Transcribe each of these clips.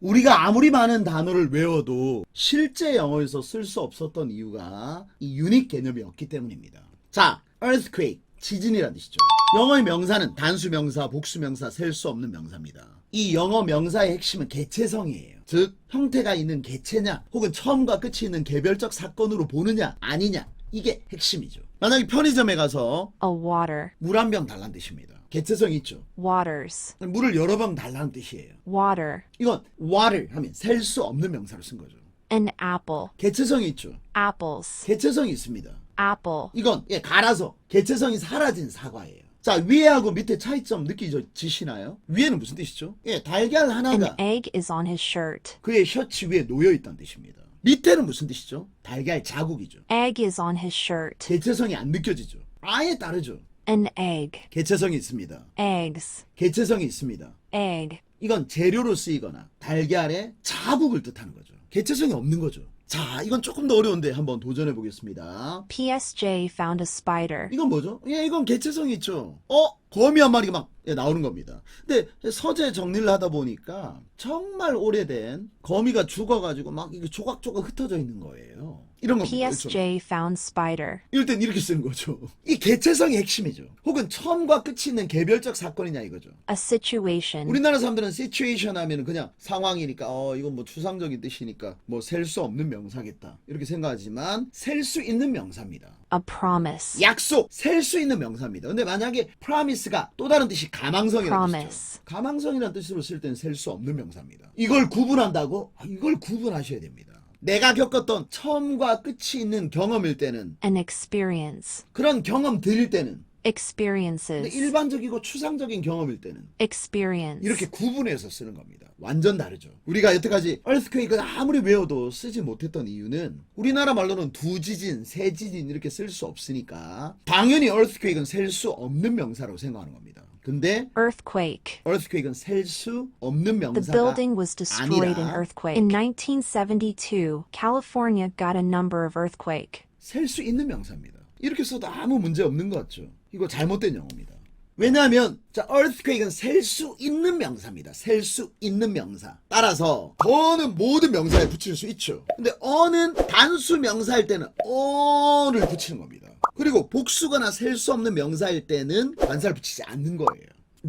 우리가 아무리 많은 단어를 외워도 실제 영어에서 쓸 수 없었던 이유가 이 유닛 개념이 없기 때문입니다. 자, earthquake, 지진이라는 뜻이죠. 영어의 명사는 단수 명사, 복수 명사, 셀 수 없는 명사입니다. 이 영어 명사의 핵심은 개체성이에요. 즉, 형태가 있는 개체냐, 혹은 처음과 끝이 있는 개별적 사건으로 보느냐, 아니냐, 이게 핵심이죠. 만약에 편의점에 가서 A water. 물 한 병 달라는 뜻입니다. 개체성이 있죠. Waters. 물을 여러 병 달라는 뜻이에요. Water. 이건 water 하면 셀 수 없는 명사로 쓴 거죠. An apple. 개체성이 있죠. Apples. 개체성이 있습니다. Apple. 이건 갈아서 개체성이 사라진 사과예요. 자, 위에하고 밑에 차이점 느끼시나요? 위에는 무슨 뜻이죠? 달걀 An 하나가 egg is on his shirt. 그의 셔츠 위에 놓여 있다는 뜻입니다. 밑에는 무슨 뜻이죠? 달걀 자국이죠. Egg is on his shirt. 개체성이 안 느껴지죠. 아예 다르죠. An egg. 개체성이 있습니다. Eggs. 개체성이 있습니다. Egg. 이건 재료로 쓰이거나 달걀의 자국을 뜻하는 거죠. 개체성이 없는 거죠. 자, 이건 조금 더 어려운데 한번 도전해 보겠습니다. PSJ found a spider. 이건 뭐죠? 이건 개체성이 있죠. 거미 한 마리가 막 나오는 겁니다. 근데 서재 정리를 하다 보니까 정말 오래된 거미가 죽어가지고 막 이게 조각조각 흩어져 있는 거예요. 이런 겁니다. PSJ found spider. 이럴 땐 이렇게 쓰는 거죠. 이 개체성이 핵심이죠. 혹은 처음과 끝이 있는 개별적 사건이냐 이거죠. A situation. 우리나라 사람들은 situation 하면 그냥 상황이니까 이건 뭐 추상적인 뜻이니까 뭐 셀 수 없는 명사겠다 이렇게 생각하지만 셀 수 있는 명사입니다. A promise. 약속, 셀 수 있는 명사입니다. 근데 만약에 promise가 또 다른 뜻이 가망성이라는 뜻이죠. Promise. 가망성이라는 뜻으로 쓸 때는 셀 수 없는 명사입니다. 이걸 구분한다고? 이걸 구분하셔야 됩니다. 내가 겪었던 처음과 끝이 있는 경험일 때는, An experience. 그런 경험 들일 때는, 근데 Experiences. 일반적이고 추상적인 경험일 때는 Experience. 이렇게 구분해서 쓰는 겁니다. 완전 다르죠. 우리가 여태까지 earthquake를 아무리 외워도 쓰지 못했던 이유는 우리나라 말로는 두 지진, 세 지진 이렇게 쓸 수 없으니까 당연히 earthquake는 셀 수 없는 명사라고 생각하는 겁니다. 근데 Earthquake. earthquake는 셀 수 없는 The 명사가 building was destroyed in 아니라 earthquake. In 1972, California got a number of earthquake. 셀 수 있는 명사입니다. 이렇게 써도 아무 문제 없는 것 같죠. 이거 잘못된 영어입니다. 왜냐하면 earthquake는 셀 수 있는 명사입니다. 셀 수 있는 명사. 따라서 더는 모든 명사에 붙일 수 있죠. 근데 어는 단수 명사일 때는 어를 붙이는 겁니다. 그리고 복수거나 셀 수 없는 명사일 때는 관사를 붙이지 않는 거예요.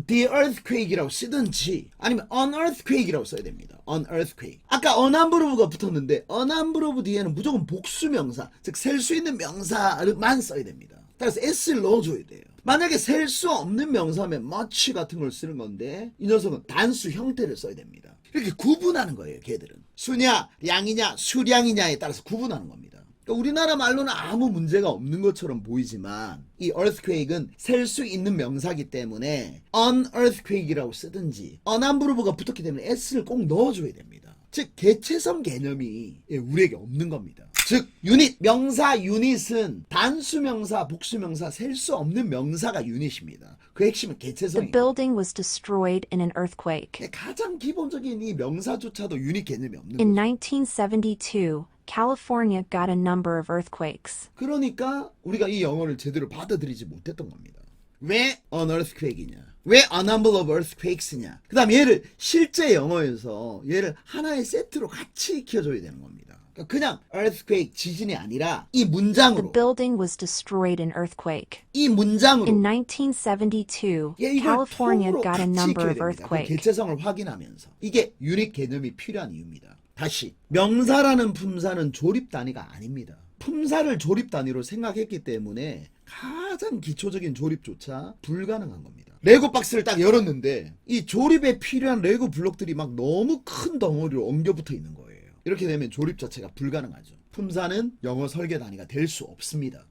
The earthquake이라고 쓰든지 아니면 an earthquake이라고 써야 됩니다. an earthquake. 아까 unambrove가 붙었는데 unambroved 뒤에는 무조건 복수 명사, 즉 셀 수 있는 명사만 써야 됩니다. 따라서 s를 넣어줘야 돼요. 만약에 셀 수 없는 명사면 much 같은 걸 쓰는 건데 이 녀석은 단수 형태를 써야 됩니다. 이렇게 구분하는 거예요. 걔들은 수냐, 량이냐, 수량이냐에 따라서 구분하는 겁니다. 그러니까 우리나라 말로는 아무 문제가 없는 것처럼 보이지만 이 earthquake은 셀 수 있는 명사기 때문에 an earthquake이라고 쓰든지 unambrove가 붙었기 때문에 s를 꼭 넣어줘야 됩니다. 즉 개체성 개념이 우리에게 없는 겁니다. 즉 유닛, 명사 유닛은 단수명사, 복수명사, 셀 수 없는 명사가 유닛입니다. 그 핵심은 The 개체성입니다. building was destroyed in an earthquake. 가장 기본적인 이 명사조차도 유닛 개념이 없는 In 거죠. 1972, California got a number of earthquakes. 그러니까 우리가 이 영어를 제대로 받아들이지 못했던 겁니다. 왜 an earthquake이냐? 왜 a number of earthquakes냐? 그 다음 얘를 실제 영어에서 얘를 하나의 세트로 같이 익혀줘야 되는 겁니다. 그러니까 그냥 earthquake, 지진이 아니라 이 The 문장으로 building was destroyed in earthquake. 이 문장으로 In 1972, 이걸 California 통으로 got a 같이 number 익혀야 of 됩니다. 그 earthquake. 개체성을 확인하면서 이게 유닛 개념이 필요한 이유입니다. 다시 명사라는 품사는 조립 단위가 아닙니다. 품사를 조립 단위로 생각했기 때문에 가장 기초적인 조립조차 불가능한 겁니다. 레고 박스를 딱 열었는데 이 조립에 필요한 레고 블록들이 막 너무 큰 덩어리로 엉겨 붙어 있는 거예요. 이렇게 되면 조립 자체가 불가능하죠. 품사는 영어 설계 단위가 될 수 없습니다.